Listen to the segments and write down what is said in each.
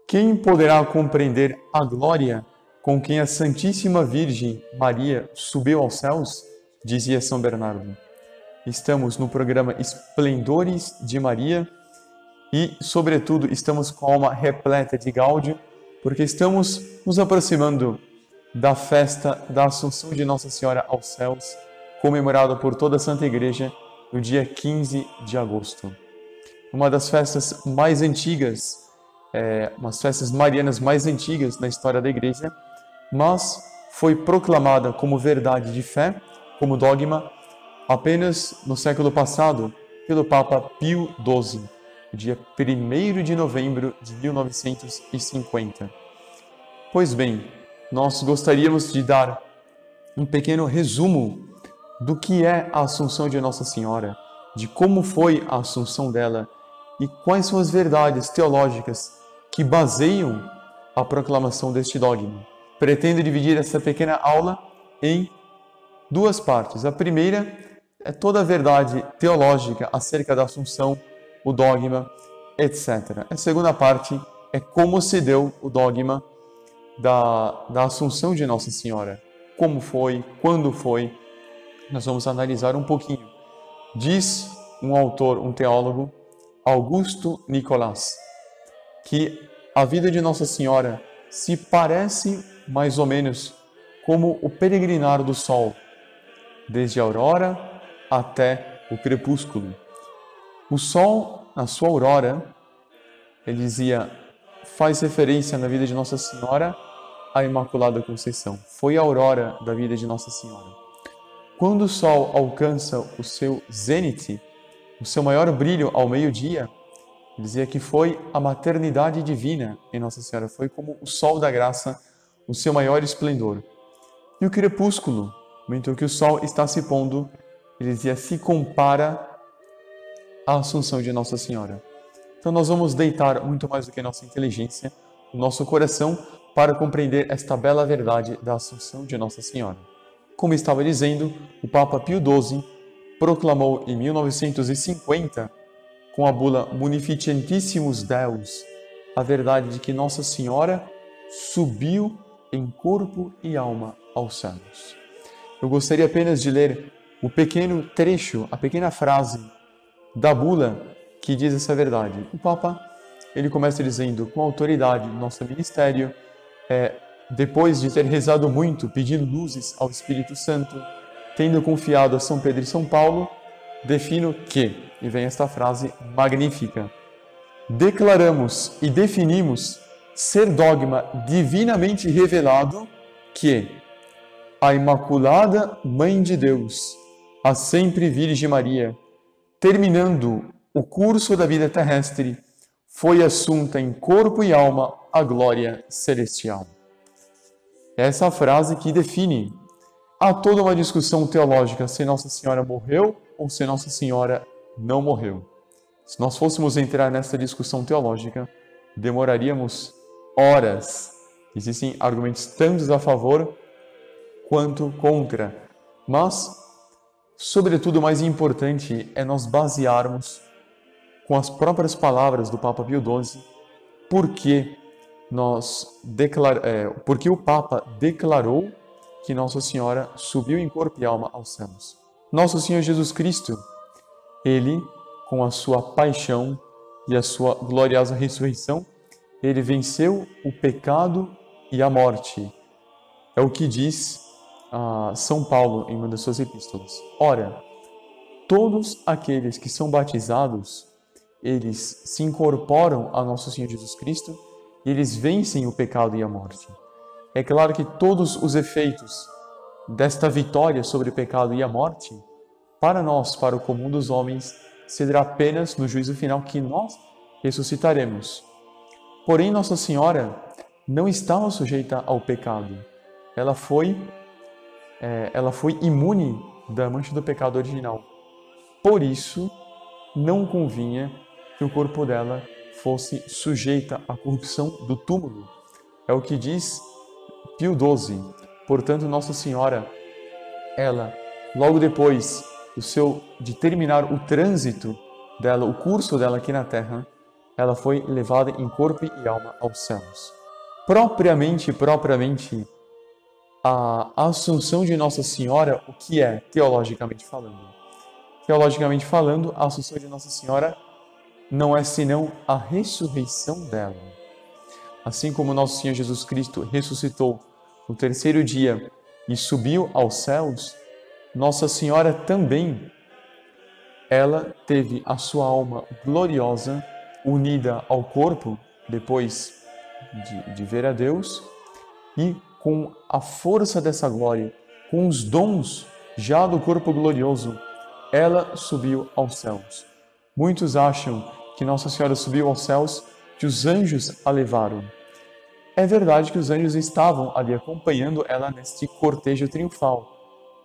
Quem poderá compreender a glória com quem a Santíssima Virgem Maria subiu aos céus? Dizia São Bernardo. Estamos no programa Esplendores de Maria e, sobretudo, estamos com a alma repleta de gáudio, porque estamos nos aproximando da festa da Assunção de Nossa Senhora aos céus, comemorada por toda a Santa Igreja no dia 15 de agosto. Uma das festas mais antigas, umas festas marianas mais antigas na história da Igreja, mas foi proclamada como verdade de fé, como dogma, apenas no século passado pelo Papa Pio XII, no dia 1º de novembro de 1950. Pois bem, nós gostaríamos de dar um pequeno resumo do que é a Assunção de Nossa Senhora, de como foi a Assunção dela e quais são as verdades teológicas que baseiam a proclamação deste dogma. Pretendo dividir essa pequena aula em duas partes. A primeira é toda a verdade teológica acerca da Assunção, o dogma, etc. A segunda parte é como se deu o dogma da Assunção de Nossa Senhora. Como foi, quando foi, nós vamos analisar um pouquinho. Diz um autor, um teólogo, Augusto Nicolás, que a vida de Nossa Senhora se parece mais ou menos como o peregrinar do sol, desde a aurora até o crepúsculo. O sol, na sua aurora, ele dizia, faz referência na vida de Nossa Senhora à Imaculada Conceição. Foi a aurora da vida de Nossa Senhora. Quando o sol alcança o seu zênite, o seu maior brilho ao meio-dia, ele dizia que foi a maternidade divina em Nossa Senhora, foi como o sol da graça, o seu maior esplendor. E o crepúsculo, no momento que o sol está se pondo, ele dizia, se compara à Assunção de Nossa Senhora. Então nós vamos deitar muito mais do que nossa inteligência, o nosso coração, para compreender esta bela verdade da Assunção de Nossa Senhora. Como estava dizendo, o Papa Pio XII proclamou em 1950, com a bula Munificentissimus Deus, a verdade de que Nossa Senhora subiu em corpo e alma aos céus. Eu gostaria apenas de ler o pequeno trecho, a pequena frase da bula que diz essa verdade. O Papa, ele começa dizendo, com a autoridade do nosso ministério, depois de ter rezado muito, pedindo luzes ao Espírito Santo, tendo confiado a São Pedro e São Paulo, defino que, e vem esta frase magnífica, declaramos e definimos ser dogma divinamente revelado que a Imaculada Mãe de Deus, a sempre Virgem Maria, terminando o curso da vida terrestre, foi assunta em corpo e alma à glória celestial. Essa é a frase que define. Há toda uma discussão teológica se Nossa Senhora morreu ou se Nossa Senhora não morreu. Se nós fôssemos entrar nessa discussão teológica, demoraríamos horas. Existem argumentos tanto a favor quanto contra. Mas, sobretudo, o mais importante é nós basearmos com as próprias palavras do Papa Pio XII porque o Papa declarou que Nossa Senhora subiu em corpo e alma aos céus. Nosso Senhor Jesus Cristo, Ele, com a sua paixão e a sua gloriosa ressurreição, Ele venceu o pecado e a morte. É o que diz São Paulo em uma das suas epístolas. Ora, todos aqueles que são batizados, eles se incorporam a Nosso Senhor Jesus Cristo e eles vencem o pecado e a morte. É claro que todos os efeitos desta vitória sobre o pecado e a morte, para nós, para o comum dos homens, se dará apenas no juízo final que nós ressuscitaremos. Porém, Nossa Senhora não estava sujeita ao pecado. Ela foi imune da mancha do pecado original. Por isso, não convinha que o corpo dela fosse sujeita à corrupção do túmulo. É o que diz Pio XII. Portanto, Nossa Senhora, ela, logo depois de terminar o trânsito dela, o curso dela aqui na Terra, ela foi levada em corpo e alma aos céus. Propriamente, a Assunção de Nossa Senhora, o que é, teologicamente falando? Teologicamente falando, a Assunção de Nossa Senhora não é senão a ressurreição dela. Assim como Nosso Senhor Jesus Cristo ressuscitou no terceiro dia e subiu aos céus, Nossa Senhora também, ela teve a sua alma gloriosa unida ao corpo, depois de ver a Deus, e com a força dessa glória, com os dons já do corpo glorioso, ela subiu aos céus. Muitos acham que Nossa Senhora subiu aos céus, que os anjos a levaram. É verdade que os anjos estavam ali acompanhando ela neste cortejo triunfal,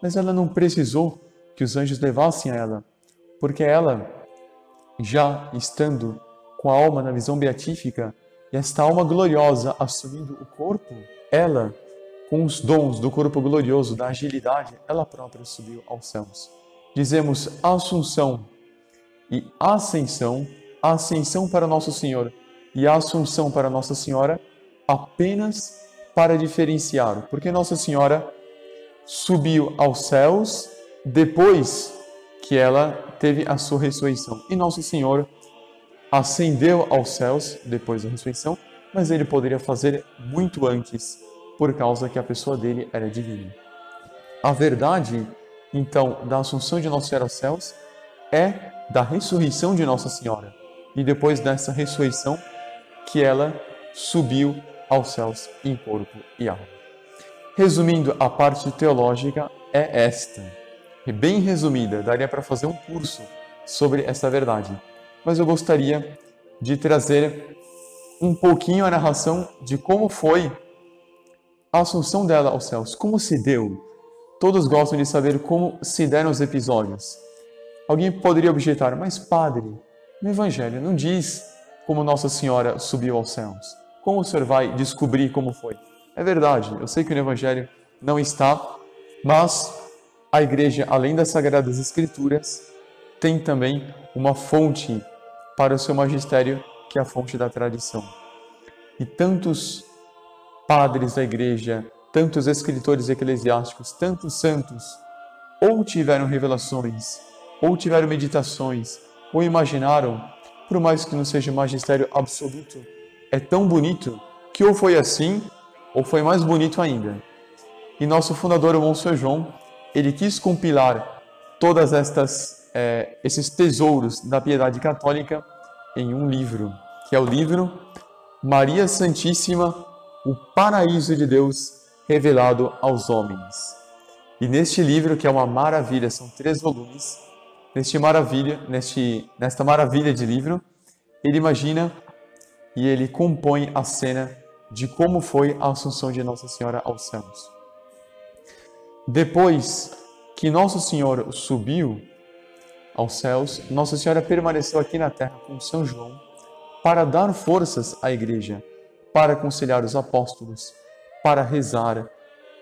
mas ela não precisou que os anjos levassem a ela, porque ela, já estando com a alma na visão beatífica, e esta alma gloriosa assumindo o corpo, ela, com os dons do corpo glorioso, da agilidade, ela própria subiu aos céus. Dizemos Assunção e Ascensão, Ascensão para Nosso Senhor e Assunção para Nossa Senhora, apenas para diferenciar, porque Nossa Senhora subiu aos céus depois que ela teve a sua ressurreição, e Nosso Senhor ascendeu aos céus depois da ressurreição, mas ele poderia fazer muito antes, por causa que a pessoa dele era divina. A verdade, então, da Assunção de Nossa Senhora aos céus é da ressurreição de Nossa Senhora, e depois dessa ressurreição que ela subiu aos céus em corpo e alma. Resumindo, a parte teológica é esta. Bem resumida, daria para fazer um curso sobre essa verdade. Mas eu gostaria de trazer um pouquinho a narração de como foi a assunção dela aos céus, como se deu. Todos gostam de saber como se deram os episódios. Alguém poderia objetar, mas padre, no Evangelho não diz como Nossa Senhora subiu aos céus. Como o senhor vai descobrir como foi? É verdade, eu sei que no Evangelho não está, mas a Igreja, além das Sagradas Escrituras, tem também uma fonte para o seu magistério, que é a fonte da tradição. E tantos padres da Igreja, tantos escritores eclesiásticos, tantos santos, ou tiveram revelações, ou tiveram meditações, ou imaginaram, por mais que não seja magistério absoluto, é tão bonito que ou foi assim, ou foi mais bonito ainda. E nosso fundador, o Monsenhor João, ele quis compilar todas esses tesouros da piedade católica em um livro, que é o livro Maria Santíssima, o Paraíso de Deus revelado aos homens. E neste livro, que é uma maravilha, são 3 volumes, nesta maravilha de livro, ele imagina e ele compõe a cena de como foi a Assunção de Nossa Senhora aos céus. Depois que Nosso Senhor subiu aos céus, Nossa Senhora permaneceu aqui na terra com São João para dar forças à Igreja, para aconselhar os apóstolos, para rezar,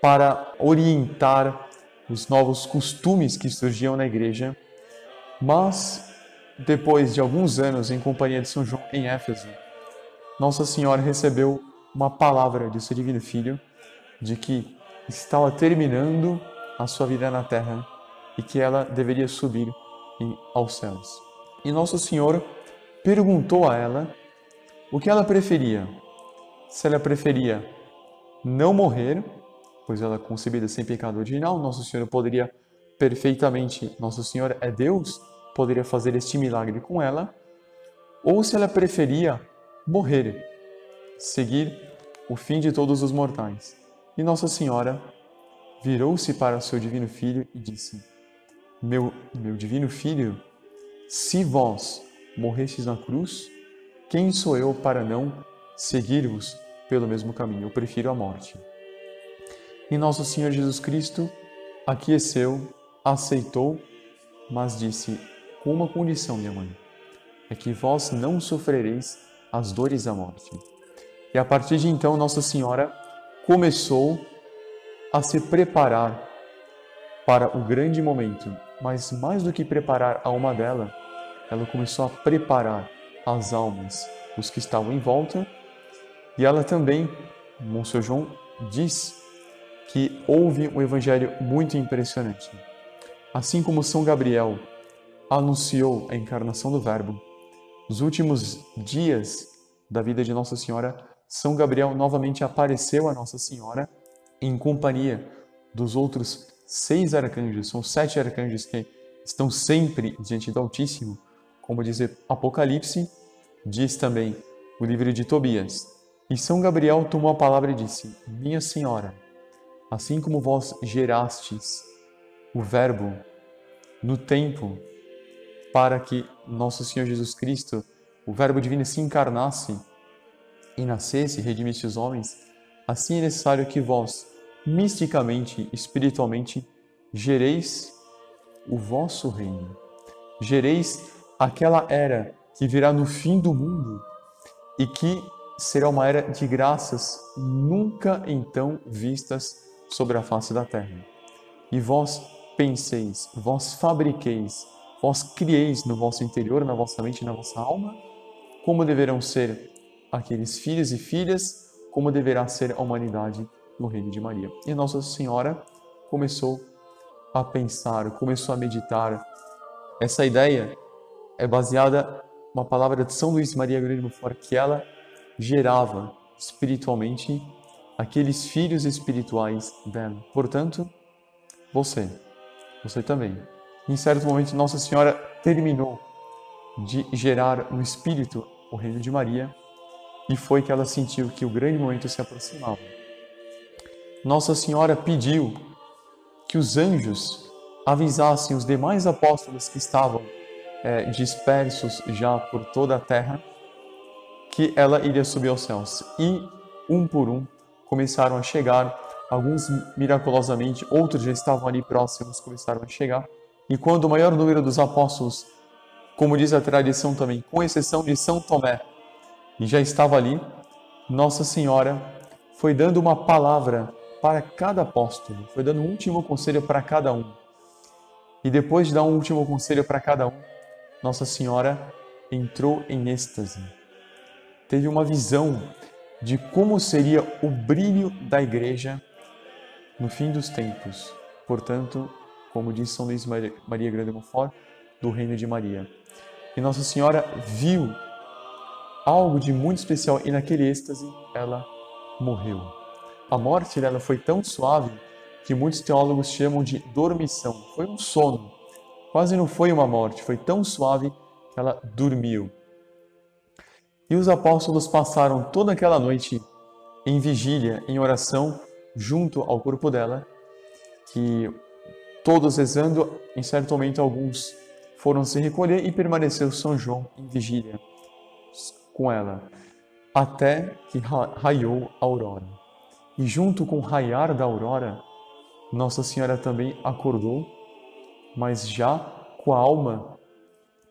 para orientar os novos costumes que surgiam na Igreja. Mas, depois de alguns anos em companhia de São João em Éfeso, Nossa Senhora recebeu uma palavra de seu Divino Filho de que estava terminando a sua vida na terra e que ela deveria subir aos céus. E Nosso Senhor perguntou a ela o que ela preferia. Se ela preferia não morrer, pois ela é concebida sem pecado original, Nosso Senhor poderia perfeitamente, Nosso Senhor é Deus, poderia fazer este milagre com ela, ou se ela preferia morrer, seguir o fim de todos os mortais. E Nossa Senhora virou-se para o seu Divino Filho e disse: meu Divino Filho, se vós morrestes na cruz, quem sou eu para não seguir-vos pelo mesmo caminho? Eu prefiro a morte. E Nosso Senhor Jesus Cristo aqueceu, aceitou, mas disse, com uma condição, minha mãe, é que vós não sofrereis as dores da morte. E a partir de então, Nossa Senhora começou a se preparar para o grande momento, mas mais do que preparar a alma dela, ela começou a preparar as almas os que estavam em volta. E ela também, Monsenhor João, diz que houve um evangelho muito impressionante. Assim como São Gabriel anunciou a encarnação do Verbo, nos últimos dias da vida de Nossa Senhora, São Gabriel novamente apareceu a Nossa Senhora em companhia dos outros 6 arcanjos. São 7 arcanjos que estão sempre diante do Altíssimo, como diz Apocalipse, diz também o livro de Tobias. E São Gabriel tomou a palavra e disse: Minha Senhora, assim como vós gerastes o Verbo no tempo para que nosso Senhor Jesus Cristo, o Verbo divino, se encarnasse e nascesse e redimisse os homens, assim é necessário que vós, misticamente, espiritualmente, gereis o vosso reino. Gereis aquela era que virá no fim do mundo e que será uma era de graças nunca então vistas sobre a face da terra. E vós penseis, vós fabriqueis, vós crieis no vosso interior, na vossa mente e na vossa alma, como deverão ser aqueles filhos e filhas, como deverá ser a humanidade no reino de Maria. E Nossa Senhora começou a pensar, começou a meditar. Essa ideia é baseada numa palavra de São Luís Maria Grande de Montfort, que ela gerava espiritualmente aqueles filhos espirituais dela. Portanto, você também. Em certo momento, Nossa Senhora terminou de gerar no espírito o reino de Maria e foi que ela sentiu que o grande momento se aproximava. Nossa Senhora pediu que os anjos avisassem os demais apóstolos que estavam dispersos já por toda a terra que ela iria subir aos céus. E, um por um, começaram a chegar, alguns miraculosamente, outros já estavam ali próximos, começaram a chegar. E quando o maior número dos apóstolos, como diz a tradição também, com exceção de São Tomé, já estava ali, Nossa Senhora foi dando uma palavra para cada apóstolo, foi dando um último conselho para cada um. E depois de dar um último conselho para cada um, Nossa Senhora entrou em êxtase. Teve uma visão de como seria o brilho da Igreja no fim dos tempos. Portanto, como diz São Luís Maria Grande de Montfort, do Reino de Maria. E Nossa Senhora viu algo de muito especial e naquele êxtase ela morreu. A morte dela foi tão suave que muitos teólogos chamam de dormição. Foi um sono, quase não foi uma morte, foi tão suave que ela dormiu. E os apóstolos passaram toda aquela noite em vigília, em oração, junto ao corpo dela, que todos rezando, em certo momento alguns foram se recolher e permaneceu São João em vigília com ela, até que raiou a aurora. E junto com o raiar da aurora, Nossa Senhora também acordou, mas já com a alma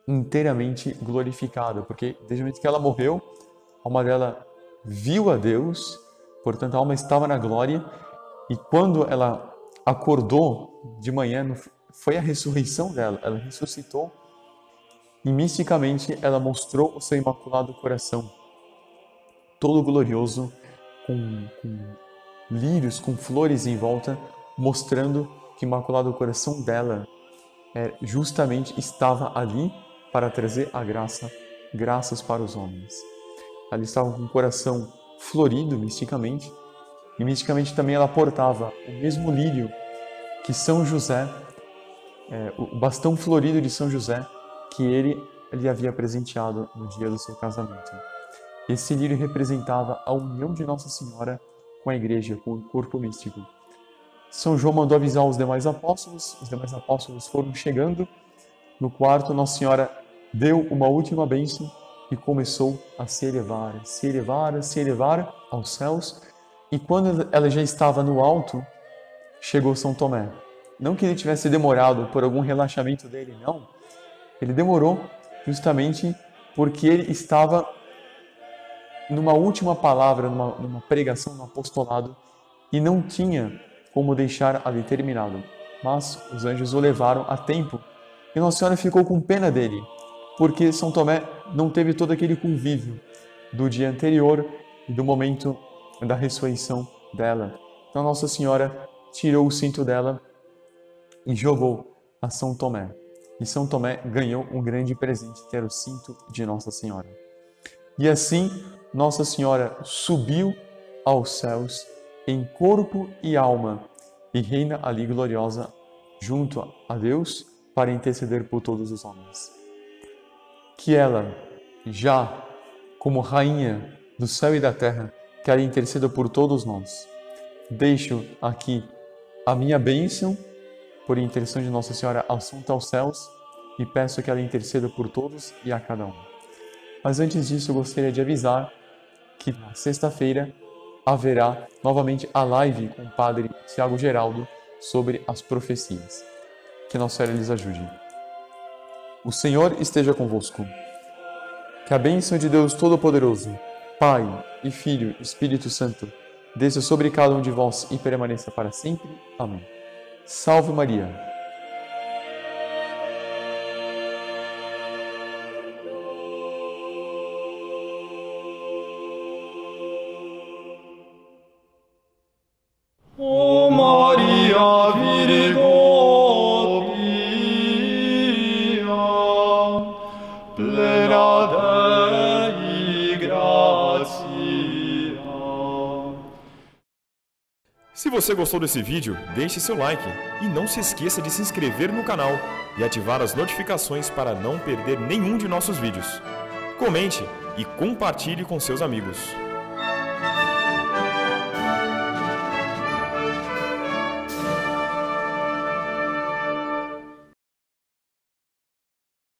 inteiramente glorificada, porque desde o momento que ela morreu, a alma dela viu a Deus, portanto a alma estava na glória, e quando ela acordou de manhã, foi a ressurreição dela, ela ressuscitou, e misticamente ela mostrou o seu Imaculado Coração, todo glorioso, com lírios, com flores em volta, mostrando que o Imaculado Coração dela justamente estava ali para trazer a graças para os homens. Ela estava com o coração florido misticamente, e misticamente também ela portava o mesmo lírio que São José, o bastão florido de São José, que ele lhe havia presenteado no dia do seu casamento. Esse lírio representava a união de Nossa Senhora com a Igreja, com o corpo místico. São João mandou avisar os demais apóstolos foram chegando. No quarto, Nossa Senhora deu uma última bênção e começou a se elevar aos céus. E quando ela já estava no alto, chegou São Tomé. Não que ele tivesse demorado por algum relaxamento dele, não. Ele demorou justamente porque ele estava numa última palavra, numa pregação, num apostolado, e não tinha como deixar ali terminado. Mas os anjos o levaram a tempo, e Nossa Senhora ficou com pena dele, porque São Tomé não teve todo aquele convívio. do dia anterior e do momento da ressurreição dela. Então Nossa Senhora tirou o cinto dela e jogou a São Tomé. E São Tomé ganhou um grande presente, que era o cinto de Nossa Senhora. E assim, Nossa Senhora subiu aos céus em corpo e alma e reina ali gloriosa junto a Deus para interceder por todos os homens. Que ela, já como rainha do céu e da terra, que ela interceda por todos nós. Deixo aqui a minha bênção por intercessão de Nossa Senhora assunta aos céus e peço que ela interceda por todos e a cada um. Mas antes disso, eu gostaria de avisar que na sexta-feira haverá novamente a live com o Padre Tiago Geraldo sobre as profecias. Que Nossa Senhora lhes ajude. O Senhor esteja convosco. Que a bênção de Deus Todo-Poderoso, Pai e Filho e Espírito Santo, desça sobre cada um de vós e permaneça para sempre. Amém. Salve Maria! O Maria Virgo pia, plena Dei gratia. Se você gostou desse vídeo, deixe seu like e não se esqueça de se inscrever no canal e ativar as notificações para não perder nenhum de nossos vídeos. Comente e compartilhe com seus amigos.